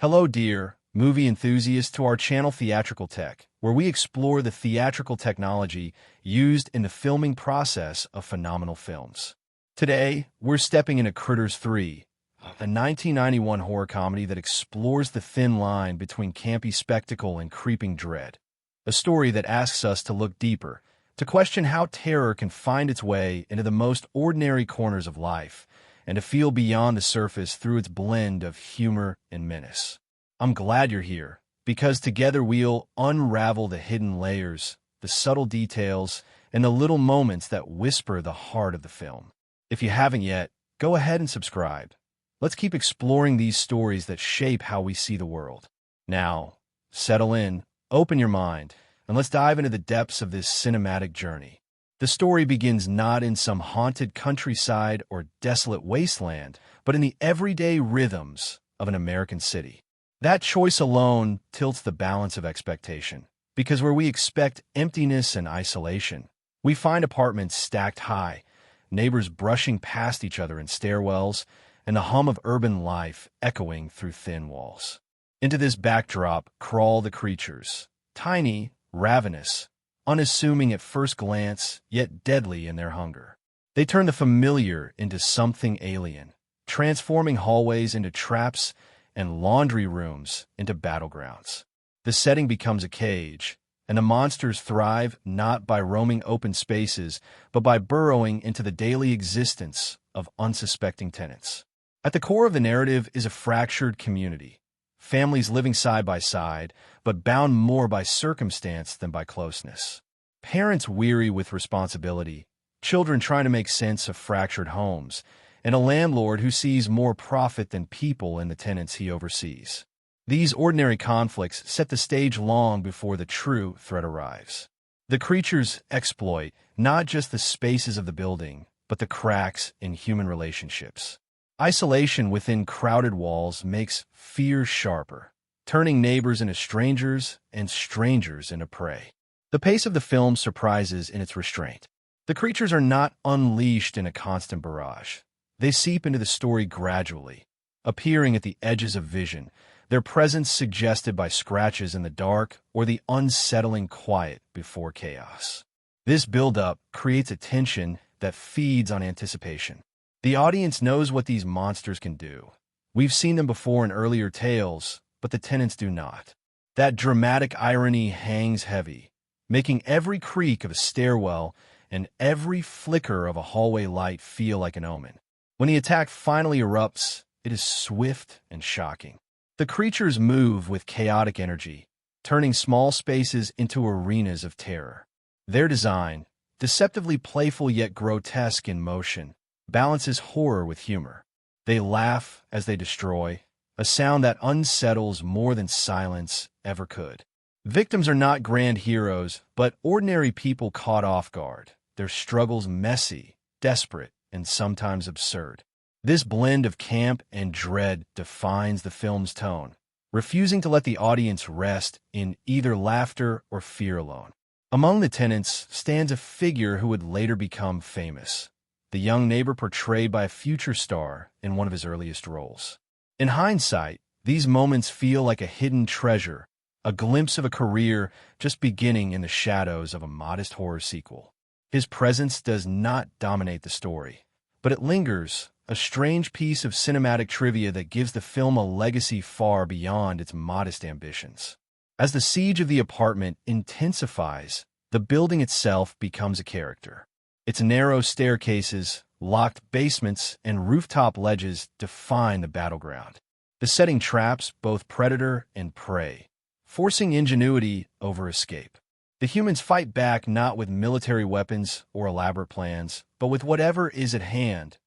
Hello, dear movie enthusiasts, to our channel Theatrical Tech, where we explore the theatrical technology used in the filming process of phenomenal films. Today, we're stepping into Critters 3, a 1991 horror comedy that explores the thin line between campy spectacle and creeping dread. A story that asks us to look deeper, to question how terror can find its way into the most ordinary corners of life, and to feel beyond the surface through its blend of humor and menace. I'm glad you're here, because together we'll unravel the hidden layers, the subtle details, and the little moments that whisper the heart of the film. If you haven't yet, go ahead and subscribe. Let's keep exploring these stories that shape how we see the world. Now, settle in, open your mind, and let's dive into the depths of this cinematic journey. The story begins not in some haunted countryside or desolate wasteland, but in the everyday rhythms of an American city. That choice alone tilts the balance of expectation, because where we expect emptiness and isolation, we find apartments stacked high, neighbors brushing past each other in stairwells, and the hum of urban life echoing through thin walls. Into this backdrop crawl the creatures, tiny, ravenous, unassuming at first glance, yet deadly in their hunger. They turn the familiar into something alien, transforming hallways into traps and laundry rooms into battlegrounds. The setting becomes a cage, and the monsters thrive not by roaming open spaces, but by burrowing into the daily existence of unsuspecting tenants. At the core of the narrative is a fractured community, families living side by side, but bound more by circumstance than by closeness. Parents weary with responsibility, children trying to make sense of fractured homes, and a landlord who sees more profit than people in the tenants he oversees. These ordinary conflicts set the stage long before the true threat arrives. The creatures exploit not just the spaces of the building, but the cracks in human relationships. Isolation within crowded walls makes fear sharper, turning neighbors into strangers and strangers into prey. The pace of the film surprises in its restraint. The creatures are not unleashed in a constant barrage. They seep into the story gradually, appearing at the edges of vision, their presence suggested by scratches in the dark or the unsettling quiet before chaos. This build-up creates a tension that feeds on anticipation. The audience knows what these monsters can do. We've seen them before in earlier tales, but the tenants do not. That dramatic irony hangs heavy, making every creak of a stairwell and every flicker of a hallway light feel like an omen. When the attack finally erupts, it is swift and shocking. The creatures move with chaotic energy, turning small spaces into arenas of terror. Their design, deceptively playful yet grotesque in motion, balances horror with humor. They laugh as they destroy, a sound that unsettles more than silence ever could. Victims are not grand heroes, but ordinary people caught off guard, their struggles messy, desperate, and sometimes absurd. This blend of camp and dread defines the film's tone, refusing to let the audience rest in either laughter or fear alone. Among the tenants stands a figure who would later become famous, the young neighbor portrayed by a future star in one of his earliest roles. In hindsight, these moments feel like a hidden treasure, a glimpse of a career just beginning in the shadows of a modest horror sequel. His presence does not dominate the story, but it lingers, a strange piece of cinematic trivia that gives the film a legacy far beyond its modest ambitions. As the siege of the apartment intensifies, the building itself becomes a character. Its narrow staircases, locked basements, and rooftop ledges define the battleground. The setting traps both predator and prey, forcing ingenuity over escape. The humans fight back not with military weapons or elaborate plans, but with whatever is at hand: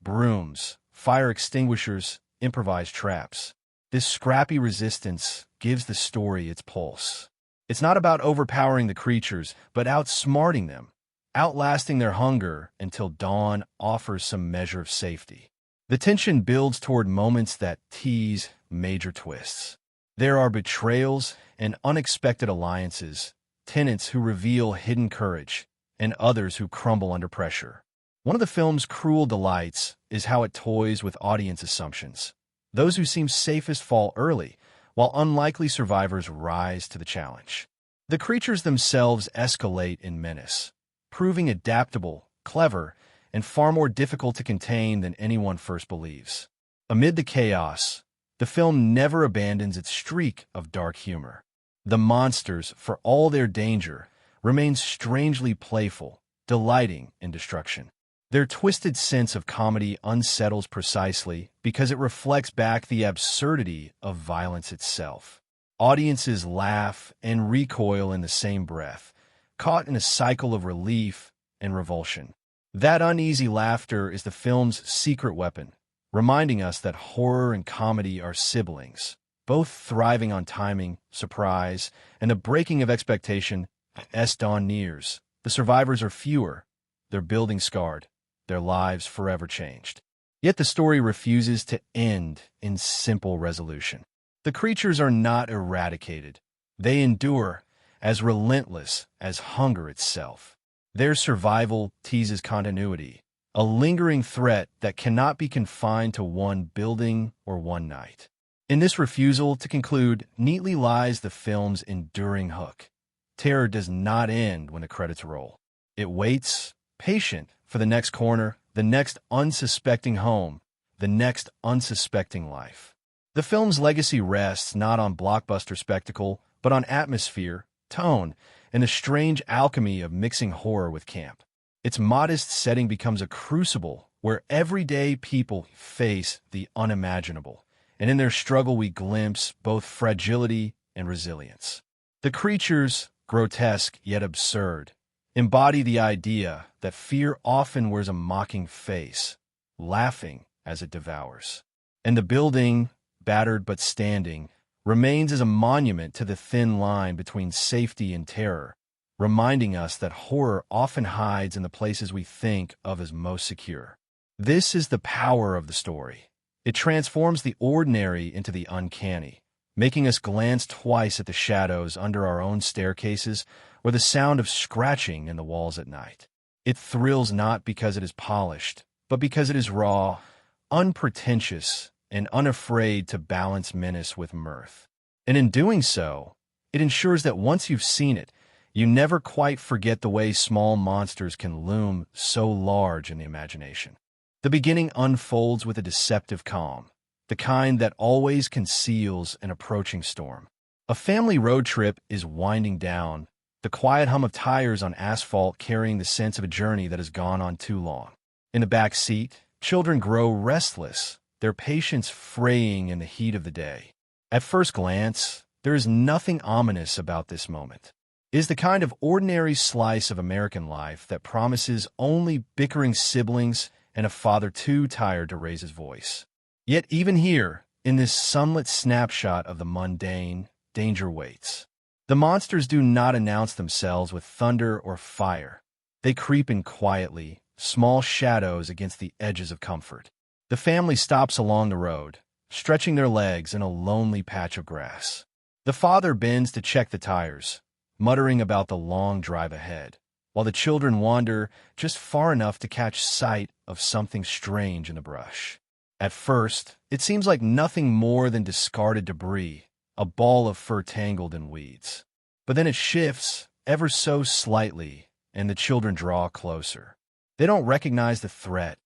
brooms, fire extinguishers, improvised traps. This scrappy resistance gives the story its pulse. It's not about overpowering the creatures, but outsmarting them, outlasting their hunger until dawn offers some measure of safety. The tension builds toward moments that tease major twists. There are betrayals and unexpected alliances, tenants who reveal hidden courage, and others who crumble under pressure. One of the film's cruel delights is how it toys with audience assumptions. Those who seem safest fall early, while unlikely survivors rise to the challenge. The creatures themselves escalate in menace, proving adaptable, clever, and far more difficult to contain than anyone first believes. Amid the chaos, the film never abandons its streak of dark humor. The monsters, for all their danger, remain strangely playful, delighting in destruction. Their twisted sense of comedy unsettles precisely because it reflects back the absurdity of violence itself. Audiences laugh and recoil in the same breath, caught in a cycle of relief and revulsion. That uneasy laughter is the film's secret weapon, reminding us that horror and comedy are siblings, both thriving on timing, surprise, and the breaking of expectation. As dawn nears, the survivors are fewer, their buildings scarred, their lives forever changed. Yet the story refuses to end in simple resolution. The creatures are not eradicated. They endure, as relentless as hunger itself. Their survival teases continuity, a lingering threat that cannot be confined to one building or one night. In this refusal to conclude neatly lies the film's enduring hook. Terror does not end when the credits roll. It waits, patient, for the next corner, the next unsuspecting home, the next unsuspecting life. The film's legacy rests not on blockbuster spectacle, but on atmosphere, tone, and the strange alchemy of mixing horror with camp. Its modest setting becomes a crucible where everyday people face the unimaginable, and in their struggle we glimpse both fragility and resilience. The creatures, grotesque yet absurd, embody the idea that fear often wears a mocking face, laughing as it devours. And the building, battered but standing, remains as a monument to the thin line between safety and terror, reminding us that horror often hides in the places we think of as most secure. This is the power of the story. It transforms the ordinary into the uncanny, making us glance twice at the shadows under our own staircases or the sound of scratching in the walls at night. It thrills not because it is polished, but because it is raw, unpretentious, and unafraid to balance menace with mirth. And in doing so, it ensures that once you've seen it, you never quite forget the way small monsters can loom so large in the imagination. The beginning unfolds with a deceptive calm, the kind that always conceals an approaching storm. A family road trip is winding down, the quiet hum of tires on asphalt carrying the sense of a journey that has gone on too long. In the back seat, children grow restless, their patience fraying in the heat of the day. At first glance, there is nothing ominous about this moment. It is the kind of ordinary slice of American life that promises only bickering siblings and a father too tired to raise his voice. Yet even here, in this sunlit snapshot of the mundane, danger waits. The monsters do not announce themselves with thunder or fire. They creep in quietly, small shadows against the edges of comfort. The family stops along the road, stretching their legs in a lonely patch of grass. The father bends to check the tires, muttering about the long drive ahead, while the children wander just far enough to catch sight of something strange in the brush. At first, it seems like nothing more than discarded debris, a ball of fur tangled in weeds. But then it shifts, ever so slightly, and the children draw closer. They don't recognize the threat.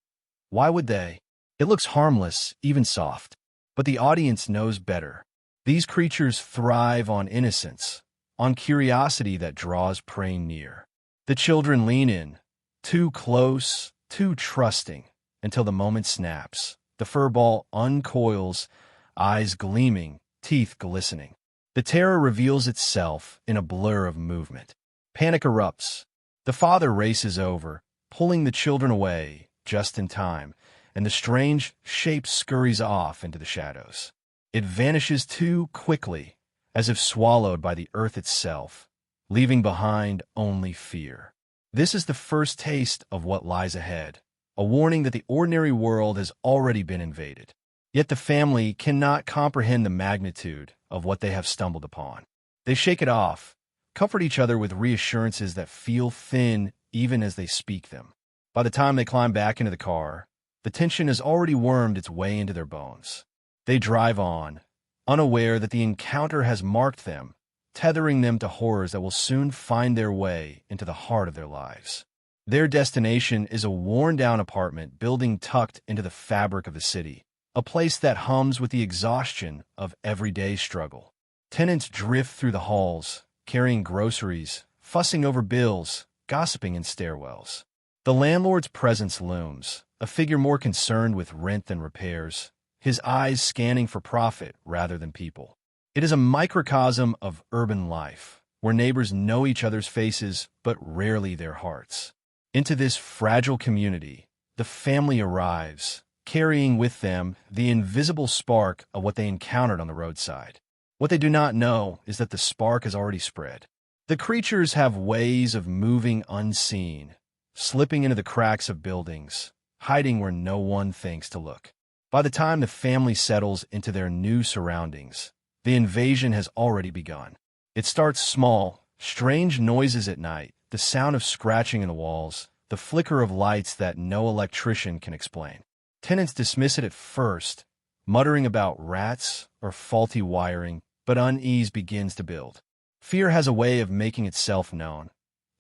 Why would they? It looks harmless, even soft. But the audience knows better. These creatures thrive on innocence, on curiosity that draws prey near. The children lean in, too close, too trusting, until the moment snaps. The fur ball uncoils, eyes gleaming, teeth glistening. The terror reveals itself in a blur of movement. Panic erupts. The father races over, pulling the children away just in time, and the strange shape scurries off into the shadows. It vanishes too quickly, as if swallowed by the earth itself, leaving behind only fear. This is the first taste of what lies ahead, a warning that the ordinary world has already been invaded. Yet the family cannot comprehend the magnitude of what they have stumbled upon. They shake it off, comfort each other with reassurances that feel thin even as they speak them. By the time they climb back into the car, the tension has already wormed its way into their bones. They drive on, unaware that the encounter has marked them, tethering them to horrors that will soon find their way into the heart of their lives. Their destination is a worn-down apartment building tucked into the fabric of the city, a place that hums with the exhaustion of everyday struggle. Tenants drift through the halls, carrying groceries, fussing over bills, gossiping in stairwells. The landlord's presence looms, a figure more concerned with rent than repairs, his eyes scanning for profit rather than people. It is a microcosm of urban life, where neighbors know each other's faces but rarely their hearts. Into this fragile community, the family arrives, carrying with them the invisible spark of what they encountered on the roadside. What they do not know is that the spark has already spread. The creatures have ways of moving unseen, slipping into the cracks of buildings, hiding where no one thinks to look. By the time the family settles into their new surroundings, the invasion has already begun. It starts small, strange noises at night, the sound of scratching in the walls, the flicker of lights that no electrician can explain. Tenants dismiss it at first, muttering about rats or faulty wiring, but unease begins to build. Fear has a way of making itself known,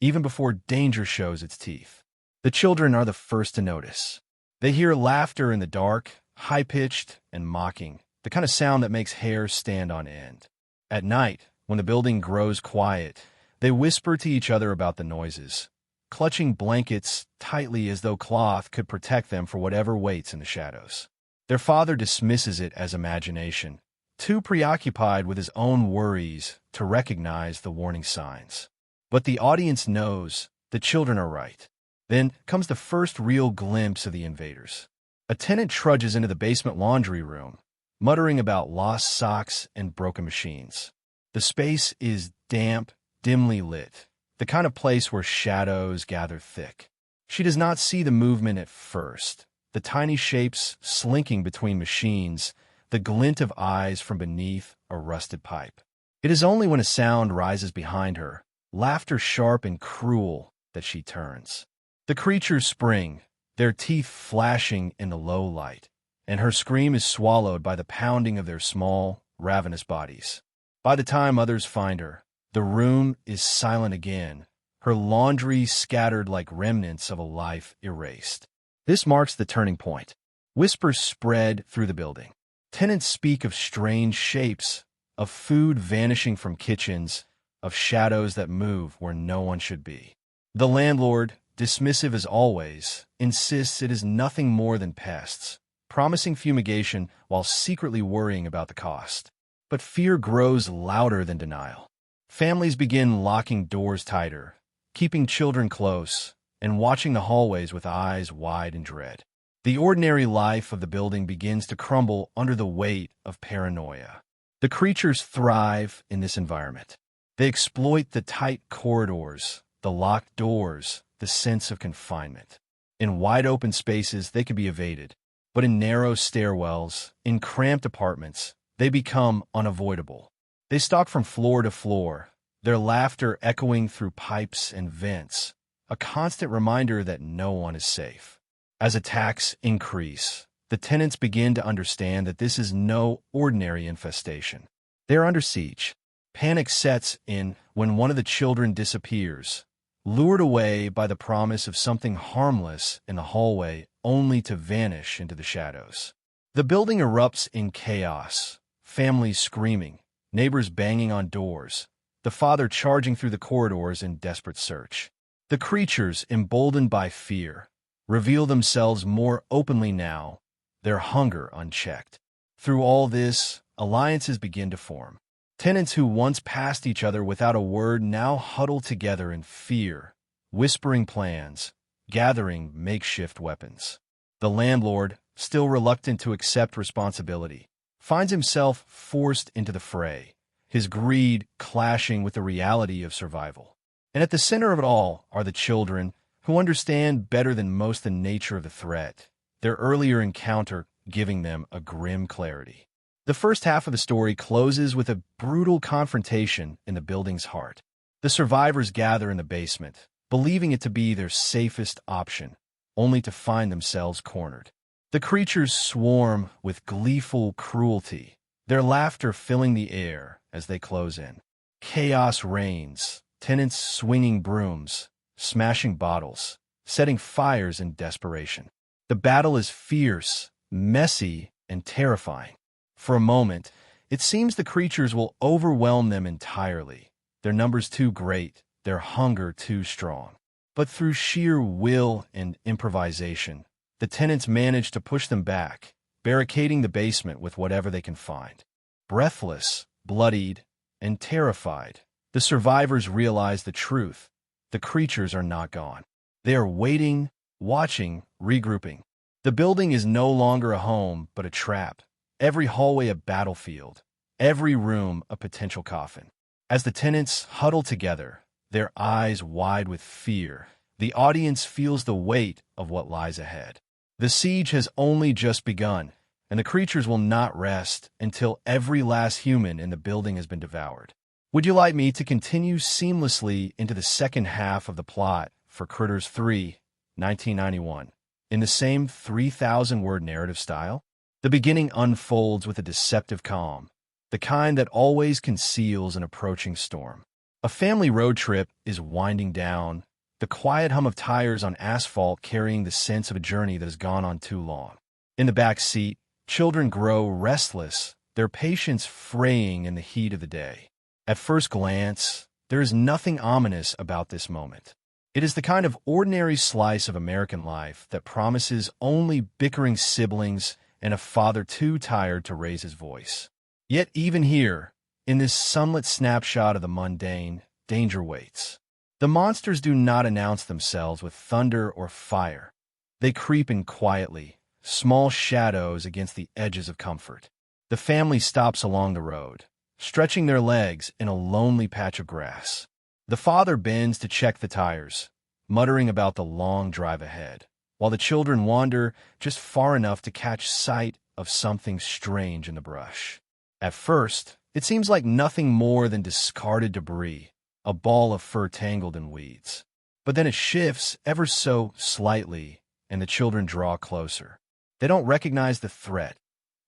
even before danger shows its teeth. The children are the first to notice. They hear laughter in the dark, high-pitched and mocking, the kind of sound that makes hair stand on end. At night, when the building grows quiet, they whisper to each other about the noises, clutching blankets tightly as though cloth could protect them for whatever waits in the shadows. Their father dismisses it as imagination, too preoccupied with his own worries to recognize the warning signs. But the audience knows the children are right. Then comes the first real glimpse of the invaders. A tenant trudges into the basement laundry room, muttering about lost socks and broken machines. The space is damp, dimly lit, the kind of place where shadows gather thick. She does not see the movement at first, the tiny shapes slinking between machines, the glint of eyes from beneath a rusted pipe. It is only when a sound rises behind her, laughter sharp and cruel, that she turns. The creatures spring, their teeth flashing in the low light, and her scream is swallowed by the pounding of their small, ravenous bodies. By the time others find her, the room is silent again, her laundry scattered like remnants of a life erased. This marks the turning point. Whispers spread through the building. Tenants speak of strange shapes, of food vanishing from kitchens, of shadows that move where no one should be. The landlord, dismissive as always, insists it is nothing more than pests, promising fumigation while secretly worrying about the cost. But fear grows louder than denial. Families begin locking doors tighter, keeping children close, and watching the hallways with eyes wide in dread. The ordinary life of the building begins to crumble under the weight of paranoia. The creatures thrive in this environment. They exploit the tight corridors, the locked doors, the sense of confinement. In wide-open spaces, they can be evaded, but in narrow stairwells, in cramped apartments, they become unavoidable. They stalk from floor to floor, their laughter echoing through pipes and vents, a constant reminder that no one is safe. As attacks increase, the tenants begin to understand that this is no ordinary infestation. They are under siege. Panic sets in when one of the children disappears, lured away by the promise of something harmless in the hallway only to vanish into the shadows. The building erupts in chaos, families screaming, neighbors banging on doors, the father charging through the corridors in desperate search. The creatures, emboldened by fear, reveal themselves more openly now, their hunger unchecked. Through all this, alliances begin to form. Tenants who once passed each other without a word now huddle together in fear, whispering plans, gathering makeshift weapons. The landlord, still reluctant to accept responsibility, finds himself forced into the fray, his greed clashing with the reality of survival. And at the center of it all are the children, who understand better than most the nature of the threat, their earlier encounter giving them a grim clarity. The first half of the story closes with a brutal confrontation in the building's heart. The survivors gather in the basement, believing it to be their safest option, only to find themselves cornered. The creatures swarm with gleeful cruelty, their laughter filling the air as they close in. Chaos reigns, tenants swinging brooms, smashing bottles, setting fires in desperation. The battle is fierce, messy, and terrifying. For a moment, it seems the creatures will overwhelm them entirely. Their numbers too great, their hunger too strong. But through sheer will and improvisation, the tenants manage to push them back, barricading the basement with whatever they can find. Breathless, bloodied, and terrified, the survivors realize the truth. The creatures are not gone. They are waiting, watching, regrouping. The building is no longer a home, but a trap. Every hallway a battlefield. Every room a potential coffin. As the tenants huddle together, their eyes wide with fear, the audience feels the weight of what lies ahead. The siege has only just begun, and the creatures will not rest until every last human in the building has been devoured. Would you like me to continue seamlessly into the second half of the plot for Critters 3, 1991, in the same 3,000-word narrative style? The beginning unfolds with a deceptive calm, the kind that always conceals an approaching storm. A family road trip is winding down, the quiet hum of tires on asphalt carrying the sense of a journey that has gone on too long. In the back seat, children grow restless, their patience fraying in the heat of the day. At first glance, there is nothing ominous about this moment. It is the kind of ordinary slice of American life that promises only bickering siblings and a father too tired to raise his voice. Yet even here, in this sunlit snapshot of the mundane, danger waits. The monsters do not announce themselves with thunder or fire. They creep in quietly, small shadows against the edges of comfort. The family stops along the road, stretching their legs in a lonely patch of grass. The father bends to check the tires, muttering about the long drive ahead, while the children wander just far enough to catch sight of something strange in the brush. At first, it seems like nothing more than discarded debris, a ball of fur tangled in weeds. But then it shifts ever so slightly, and the children draw closer. They don't recognize the threat.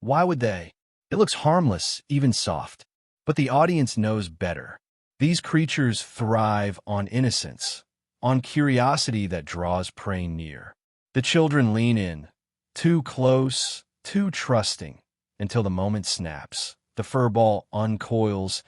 Why would they? It looks harmless, even soft. But the audience knows better. These creatures thrive on innocence, on curiosity that draws prey near. The children lean in, too close, too trusting, until the moment snaps. The fur ball uncoils,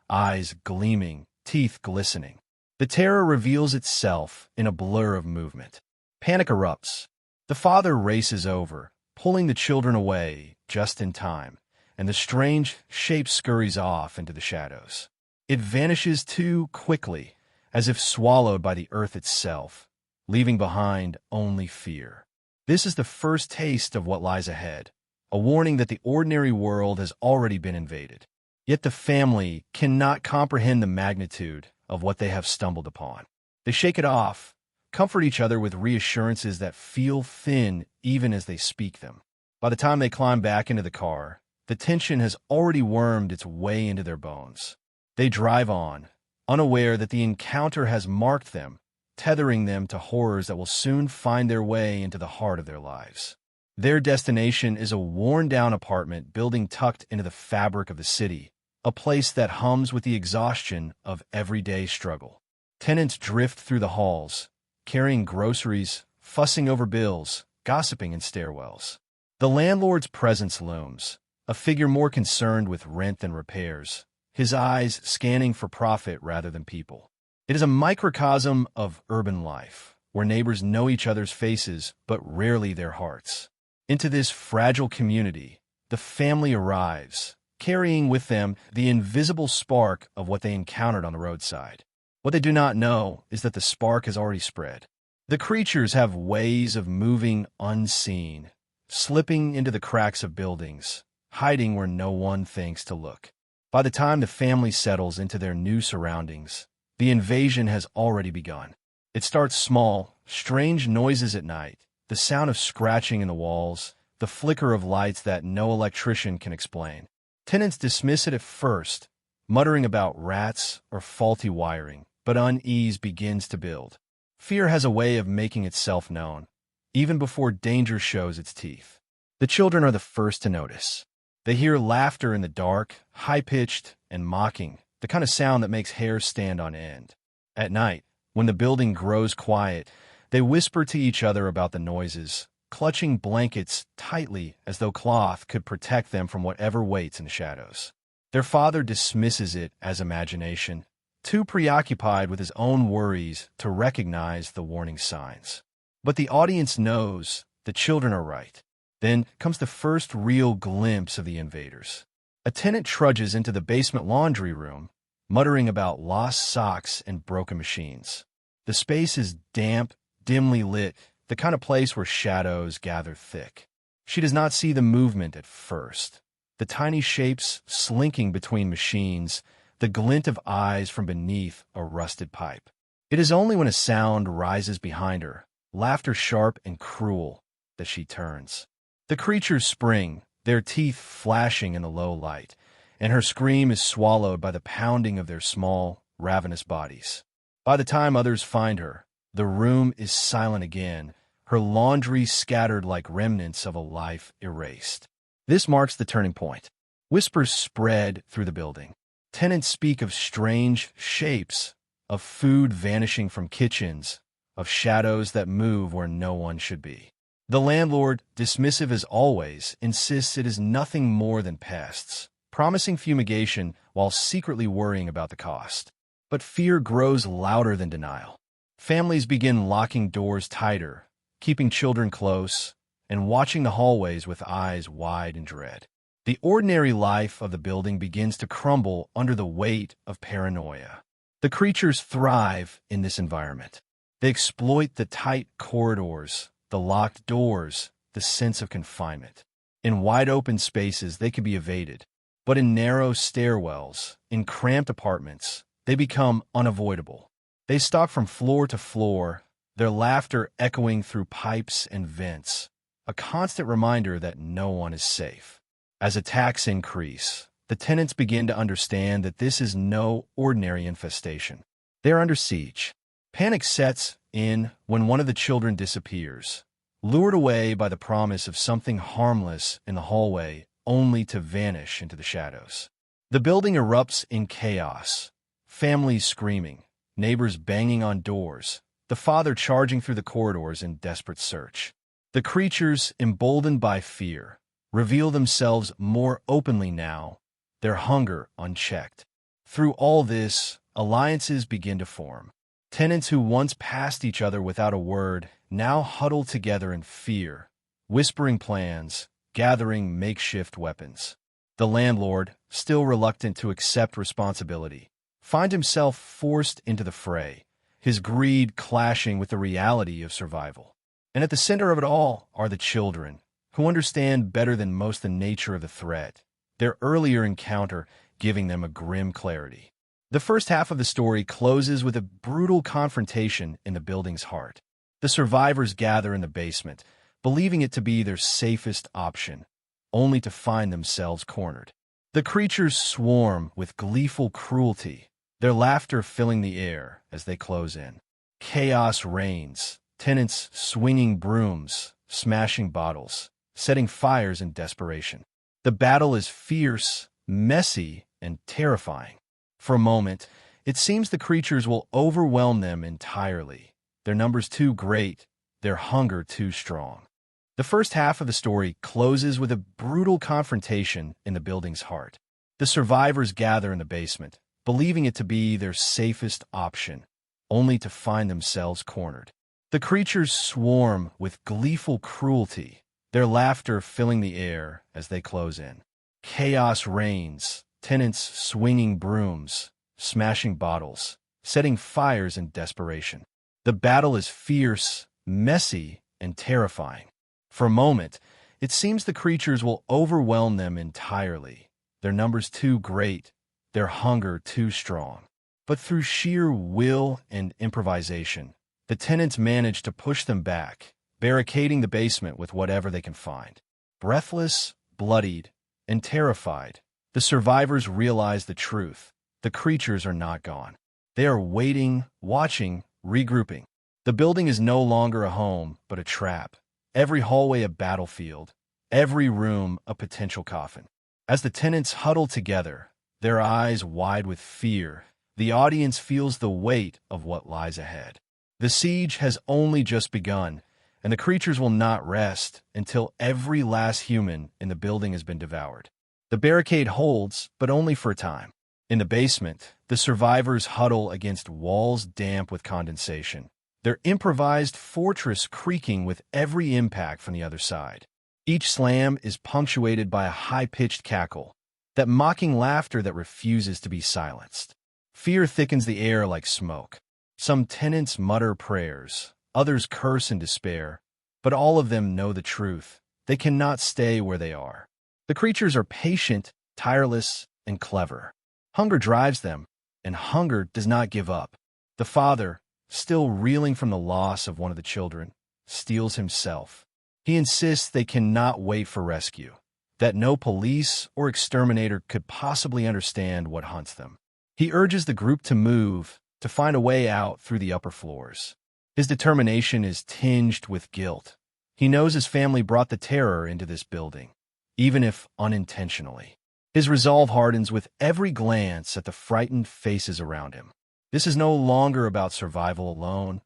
eyes gleaming, teeth glistening. The terror reveals itself in a blur of movement. Panic erupts. The father races over, pulling the children away just in time, and the strange shape scurries off into the shadows. It vanishes too quickly, as if swallowed by the earth itself, leaving behind only fear. This is the first taste of what lies ahead, a warning that the ordinary world has already been invaded. Yet the family cannot comprehend the magnitude of what they have stumbled upon. They shake it off, comfort each other with reassurances that feel thin even as they speak them. By the time they climb back into the car, the tension has already wormed its way into their bones. They drive on, unaware that the encounter has marked them, tethering them to horrors that will soon find their way into the heart of their lives. Their destination is a worn-down apartment building tucked into the fabric of the city, a place that hums with the exhaustion of everyday struggle. Tenants drift through the halls, carrying groceries, fussing over bills, gossiping in stairwells. The landlord's presence looms, a figure more concerned with rent than repairs, his eyes scanning for profit rather than people. It is a microcosm of urban life, where neighbors know each other's faces but rarely their hearts. Into this fragile community, the family arrives, carrying with them the invisible spark of what they encountered on the roadside. What they do not know is that the spark has already spread. The creatures have ways of moving unseen, slipping into the cracks of buildings, hiding where no one thinks to look. By the time the family settles into their new surroundings, the invasion has already begun. It starts small, strange noises at night, the sound of scratching in the walls, the flicker of lights that no electrician can explain. Tenants dismiss it at first, muttering about rats or faulty wiring, but unease begins to build. Fear has a way of making itself known, even before danger shows its teeth. The children are the first to notice. They hear laughter in the dark, high-pitched and mocking, the kind of sound that makes hair stand on end. At night, when the building grows quiet, they whisper to each other about the noises, clutching blankets tightly as though cloth could protect them from whatever waits in the shadows. Their father dismisses it as imagination, too preoccupied with his own worries to recognize the warning signs. But the audience knows the children are right. Then comes the first real glimpse of the invaders. A tenant trudges into the basement laundry room, muttering about lost socks and broken machines. The space is damp, dimly lit, the kind of place where shadows gather thick. She does not see the movement at first. The tiny shapes slinking between machines, the glint of eyes from beneath a rusted pipe. It is only when a sound rises behind her, laughter sharp and cruel, that she turns. The creatures spring, their teeth flashing in the low light, and her scream is swallowed by the pounding of their small, ravenous bodies. By the time others find her, the room is silent again, her laundry scattered like remnants of a life erased. This marks the turning point. Whispers spread through the building. Tenants speak of strange shapes, of food vanishing from kitchens, of shadows that move where no one should be. The landlord, dismissive as always, insists it is nothing more than pests, promising fumigation while secretly worrying about the cost. But fear grows louder than denial. Families begin locking doors tighter, keeping children close, and watching the hallways with eyes wide in dread. The ordinary life of the building begins to crumble under the weight of paranoia. The creatures thrive in this environment. They exploit the tight corridors, the locked doors, the sense of confinement. In wide-open spaces, they can be evaded. But in narrow stairwells, in cramped apartments, they become unavoidable. They stalk from floor to floor, their laughter echoing through pipes and vents, a constant reminder that no one is safe. As attacks increase, the tenants begin to understand that this is no ordinary infestation. They are under siege. Panic sets in when one of the children disappears, lured away by the promise of something harmless in the hallway, only to vanish into the shadows. The building erupts in chaos, families screaming, neighbors banging on doors, the father charging through the corridors in desperate search. The creatures, emboldened by fear, reveal themselves more openly now, their hunger unchecked. Through all this, alliances begin to form. Tenants who once passed each other without a word now huddle together in fear, whispering plans, gathering makeshift weapons. The landlord, still reluctant to accept responsibility, finds himself forced into the fray, his greed clashing with the reality of survival. And at the center of it all are the children, who understand better than most the nature of the threat, their earlier encounter giving them a grim clarity. The first half of the story closes with a brutal confrontation in the building's heart. The survivors gather in the basement, believing it to be their safest option, only to find themselves cornered. The creatures swarm with gleeful cruelty, their laughter filling the air as they close in. Chaos reigns, tenants swinging brooms, smashing bottles, setting fires in desperation. The battle is fierce, messy, and terrifying. For a moment, it seems the creatures will overwhelm them entirely. Their numbers too great, their hunger too strong. The first half of the story closes with a brutal confrontation in the building's heart. The survivors gather in the basement, believing it to be their safest option, only to find themselves cornered. The creatures swarm with gleeful cruelty, their laughter filling the air as they close in. Chaos reigns, tenants swinging brooms, smashing bottles, setting fires in desperation. The battle is fierce, messy, and terrifying. For a moment, it seems the creatures will overwhelm them entirely, their numbers too great, their hunger too strong. But through sheer will and improvisation, the tenants manage to push them back, barricading the basement with whatever they can find. Breathless, bloodied, and terrified, the survivors realize the truth. The creatures are not gone. They are waiting, watching, regrouping. The building is no longer a home, but a trap. Every hallway a battlefield, every room a potential coffin. As the tenants huddle together, their eyes wide with fear, the audience feels the weight of what lies ahead. The siege has only just begun, and the creatures will not rest until every last human in the building has been devoured. The barricade holds, but only for a time. In the basement, the survivors huddle against walls damp with condensation, their improvised fortress creaking with every impact from the other side. Each slam is punctuated by a high-pitched cackle, that mocking laughter that refuses to be silenced. Fear thickens the air like smoke. Some tenants mutter prayers, others curse in despair, but all of them know the truth. They cannot stay where they are. The creatures are patient, tireless, and clever. Hunger drives them, and hunger does not give up. The father, still reeling from the loss of one of the children, steels himself. He insists they cannot wait for rescue, that no police or exterminator could possibly understand what hunts them. He urges the group to move, to find a way out through the upper floors. His determination is tinged with guilt. He knows his family brought the terror into this building, even if unintentionally. His resolve hardens with every glance at the frightened faces around him. This is no longer about survival alone.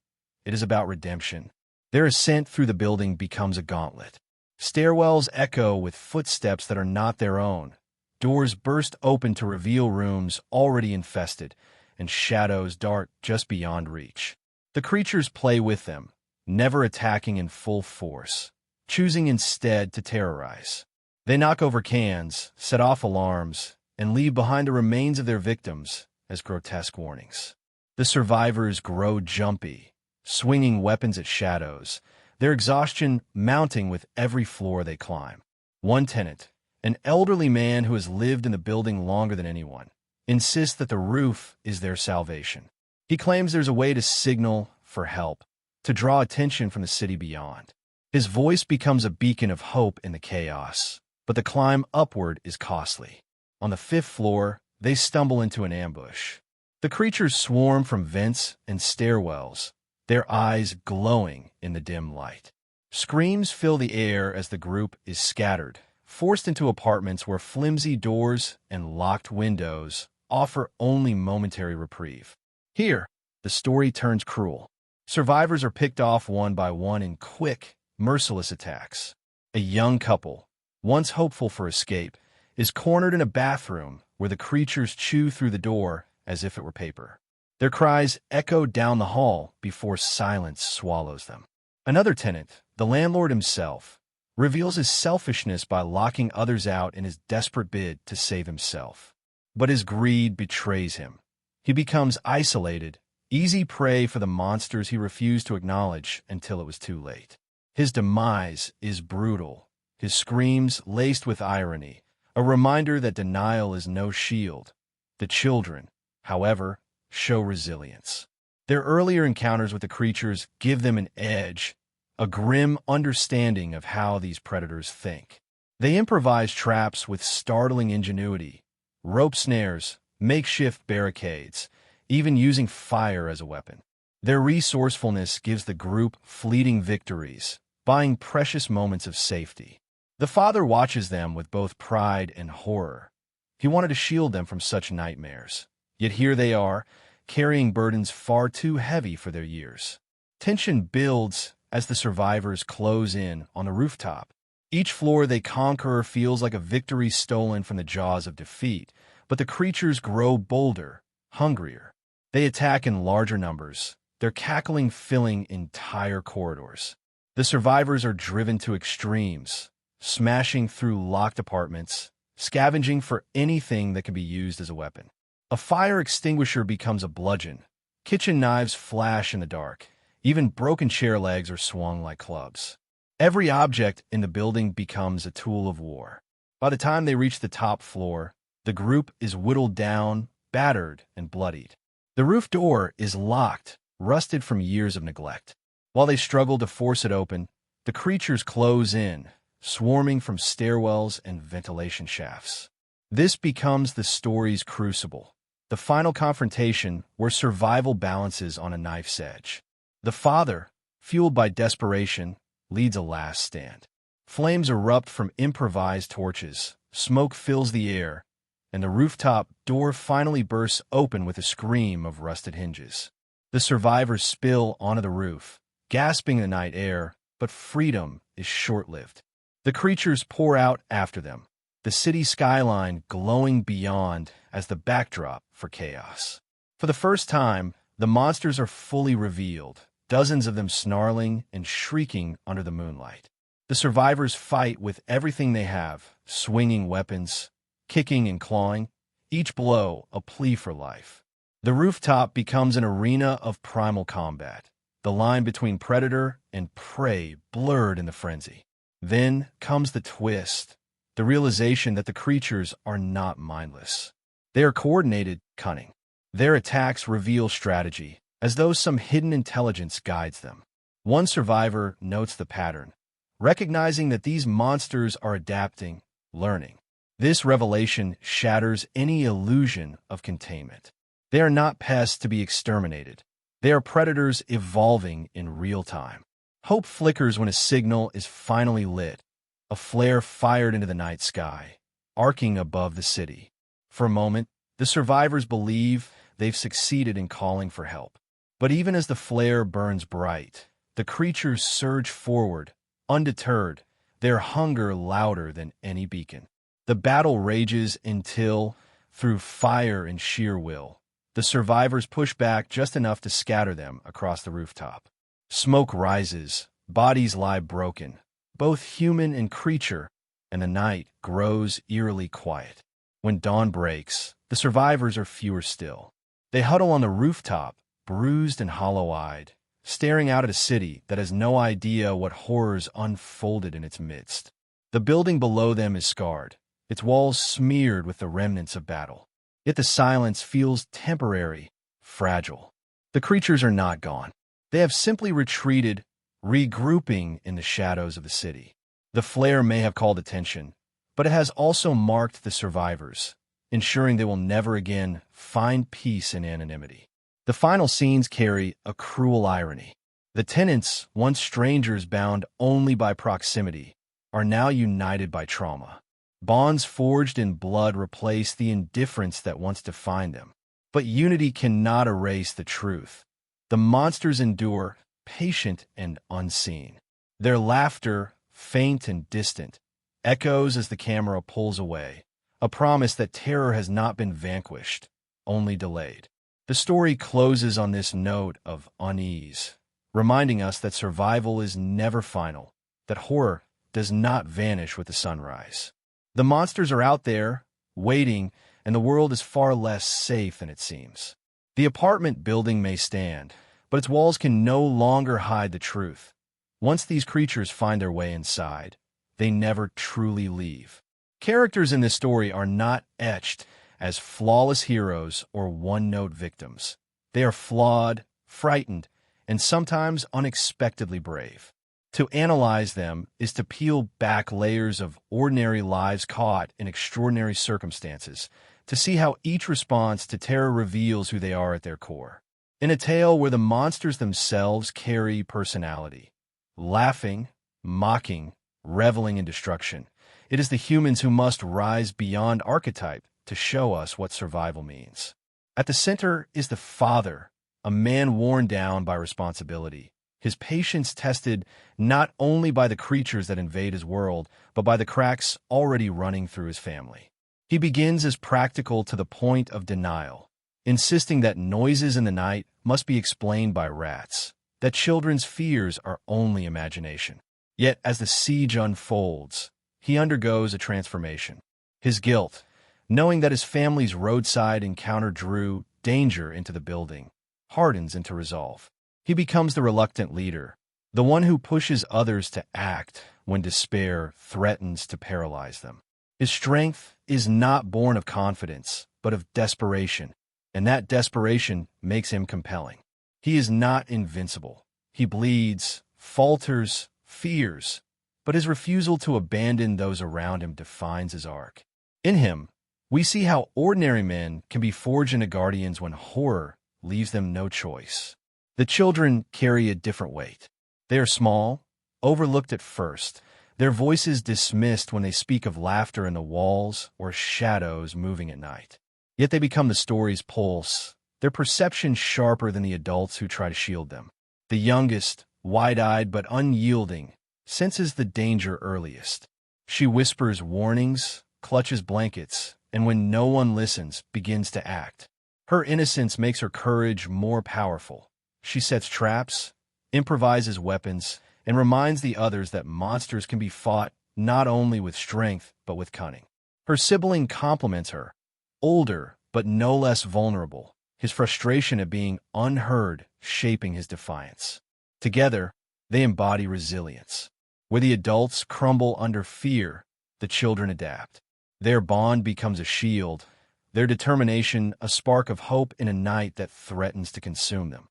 It is about redemption. Their ascent through the building becomes a gauntlet. Stairwells echo with footsteps that are not their own. Doors burst open to reveal rooms already infested, and shadows dart just beyond reach. The creatures play with them, never attacking in full force, choosing instead to terrorize. They knock over cans, set off alarms, and leave behind the remains of their victims as grotesque warnings. The survivors grow jumpy, swinging weapons at shadows, their exhaustion mounting with every floor they climb. One tenant, an elderly man who has lived in the building longer than anyone, insists that the roof is their salvation. He claims there's a way to signal for help, to draw attention from the city beyond. His voice becomes a beacon of hope in the chaos, but the climb upward is costly. On the 5th floor, they stumble into an ambush. The creatures swarm from vents and stairwells, their eyes glowing in the dim light. Screams fill the air as the group is scattered, forced into apartments where flimsy doors and locked windows offer only momentary reprieve. Here, the story turns cruel. Survivors are picked off one by one in quick, merciless attacks. A young couple, once hopeful for escape, is cornered in a bathroom where the creatures chew through the door as if it were paper. Their cries echo down the hall before silence swallows them. Another tenant, the landlord himself, reveals his selfishness by locking others out in his desperate bid to save himself. But his greed betrays him. He becomes isolated, easy prey for the monsters he refused to acknowledge until it was too late. His demise is brutal, his screams laced with irony, a reminder that denial is no shield. The children, however, show resilience. Their earlier encounters with the creatures give them an edge, a grim understanding of how these predators think. They improvise traps with startling ingenuity, rope snares, makeshift barricades, even using fire as a weapon. Their resourcefulness gives the group fleeting victories, buying precious moments of safety. The father watches them with both pride and horror. He wanted to shield them from such nightmares. Yet here they are, carrying burdens far too heavy for their years. Tension builds as the survivors close in on the rooftop. Each floor they conquer feels like a victory stolen from the jaws of defeat, but the creatures grow bolder, hungrier. They attack in larger numbers, their cackling filling entire corridors. The survivors are driven to extremes, smashing through locked apartments, scavenging for anything that can be used as a weapon. A fire extinguisher becomes a bludgeon. Kitchen knives flash in the dark. Even broken chair legs are swung like clubs. Every object in the building becomes a tool of war. By the time they reach the top floor, the group is whittled down, battered, and bloodied. The roof door is locked, rusted from years of neglect. While they struggle to force it open, the creatures close in, swarming from stairwells and ventilation shafts. This becomes the story's crucible, the final confrontation where survival balances on a knife's edge. The father, fueled by desperation, leads a last stand. Flames erupt from improvised torches, Smoke fills the air, and the rooftop door finally bursts open with a scream of rusted hinges. The survivors spill onto the roof, gasping in the night air, but freedom is short-lived. The creatures pour out after them, the city skyline glowing beyond as the backdrop for chaos. For the first time, the monsters are fully revealed, dozens of them snarling and shrieking under the moonlight. The survivors fight with everything they have, swinging weapons, kicking and clawing, each blow a plea for life. The rooftop becomes an arena of primal combat, the line between predator and prey blurred in the frenzy. Then comes the twist, the realization that the creatures are not mindless. They are coordinated, cunning. Their attacks reveal strategy, as though some hidden intelligence guides them. One survivor notes the pattern, recognizing that these monsters are adapting, learning. This revelation shatters any illusion of containment. They are not pests to be exterminated. They are predators evolving in real time. Hope flickers when a signal is finally lit, a flare fired into the night sky, arcing above the city. For a moment, the survivors believe they've succeeded in calling for help. But even as the flare burns bright, the creatures surge forward, undeterred, their hunger louder than any beacon. The battle rages until, through fire and sheer will, the survivors push back just enough to scatter them across the rooftop. Smoke rises, bodies lie broken, both human and creature, and the night grows eerily quiet. When dawn breaks, the survivors are fewer still. They huddle on the rooftop, bruised and hollow-eyed, staring out at a city that has no idea what horrors unfolded in its midst. The building below them is scarred, its walls smeared with the remnants of battle. Yet the silence feels temporary, fragile. The creatures are not gone. They have simply retreated, regrouping in the shadows of the city. The flare may have called attention, but it has also marked the survivors, ensuring they will never again find peace in anonymity. The final scenes carry a cruel irony. The tenants, once strangers bound only by proximity, are now united by trauma. Bonds forged in blood replace the indifference that once defined them. But unity cannot erase the truth. The monsters endure, patient and unseen. Their laughter, faint and distant, echoes as the camera pulls away, a promise that terror has not been vanquished, only delayed. The story closes on this note of unease, reminding us that survival is never final, that horror does not vanish with the sunrise. The monsters are out there, waiting, and the world is far less safe than it seems. The apartment building may stand, but its walls can no longer hide the truth. Once these creatures find their way inside, they never truly leave. Characters in this story are not etched as flawless heroes or one-note victims. They are flawed, frightened, and sometimes unexpectedly brave. To analyze them is to peel back layers of ordinary lives caught in extraordinary circumstances, to see how each response to terror reveals who they are at their core. In a tale where the monsters themselves carry personality, laughing, mocking, reveling in destruction, it is the humans who must rise beyond archetype to show us what survival means. At the center is the father, a man worn down by responsibility, his patience tested not only by the creatures that invade his world, but by the cracks already running through his family. He begins as practical to the point of denial, insisting that noises in the night must be explained by rats, that children's fears are only imagination. Yet as the siege unfolds, he undergoes a transformation. His guilt, knowing that his family's roadside encounter drew danger into the building, hardens into resolve. He becomes the reluctant leader, the one who pushes others to act when despair threatens to paralyze them. His strength is not born of confidence, but of desperation, and that desperation makes him compelling. He is not invincible. He bleeds, falters, fears, but his refusal to abandon those around him defines his arc. In him, we see how ordinary men can be forged into guardians when horror leaves them no choice. The children carry a different weight. They are small, overlooked at first, their voices dismissed when they speak of laughter in the walls or shadows moving at night. Yet they become the story's pulse, their perception sharper than the adults who try to shield them. The youngest, wide-eyed but unyielding, senses the danger earliest. She whispers warnings, clutches blankets, and when no one listens, begins to act. Her innocence makes her courage more powerful. She sets traps, improvises weapons, and reminds the others that monsters can be fought not only with strength, but with cunning. Her sibling compliments her, older but no less vulnerable, his frustration at being unheard shaping his defiance. Together, they embody resilience. Where the adults crumble under fear, the children adapt. Their bond becomes a shield, their determination a spark of hope in a night that threatens to consume them.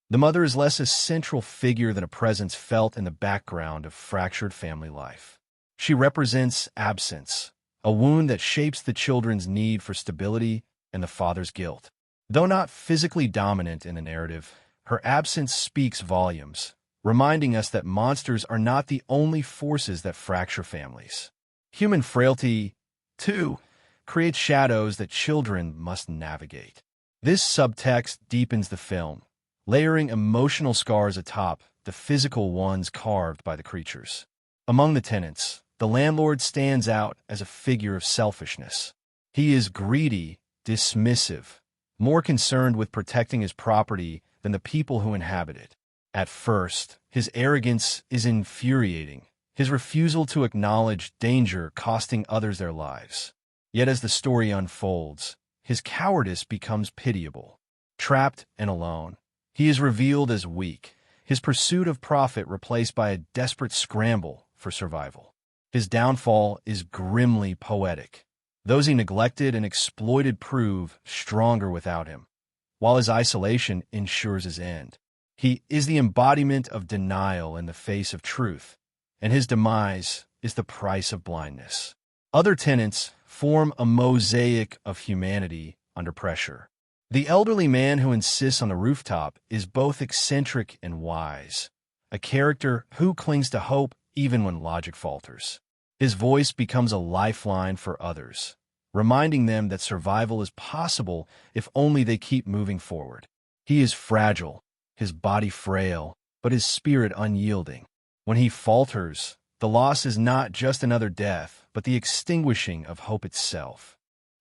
The mother is less a central figure than a presence felt in the background of fractured family life. She represents absence, a wound that shapes the children's need for stability and the father's guilt. Though not physically dominant in the narrative, her absence speaks volumes, reminding us that monsters are not the only forces that fracture families. Human frailty, too, creates shadows that children must navigate. This subtext deepens the film, layering emotional scars atop the physical ones carved by the creatures. Among the tenants, the landlord stands out as a figure of selfishness. He is greedy, dismissive, more concerned with protecting his property than the people who inhabit it. At first, his arrogance is infuriating, his refusal to acknowledge danger costing others their lives. Yet as the story unfolds, his cowardice becomes pitiable. Trapped and alone, he is revealed as weak, his pursuit of profit replaced by a desperate scramble for survival. His downfall is grimly poetic. Those he neglected and exploited prove stronger without him, while his isolation ensures his end. He is the embodiment of denial in the face of truth, and his demise is the price of blindness. Other tenants form a mosaic of humanity under pressure. The elderly man who insists on the rooftop is both eccentric and wise, a character who clings to hope even when logic falters. His voice becomes a lifeline for others, reminding them that survival is possible if only they keep moving forward. He is fragile, his body frail, but his spirit unyielding. When he falters, the loss is not just another death, but the extinguishing of hope itself.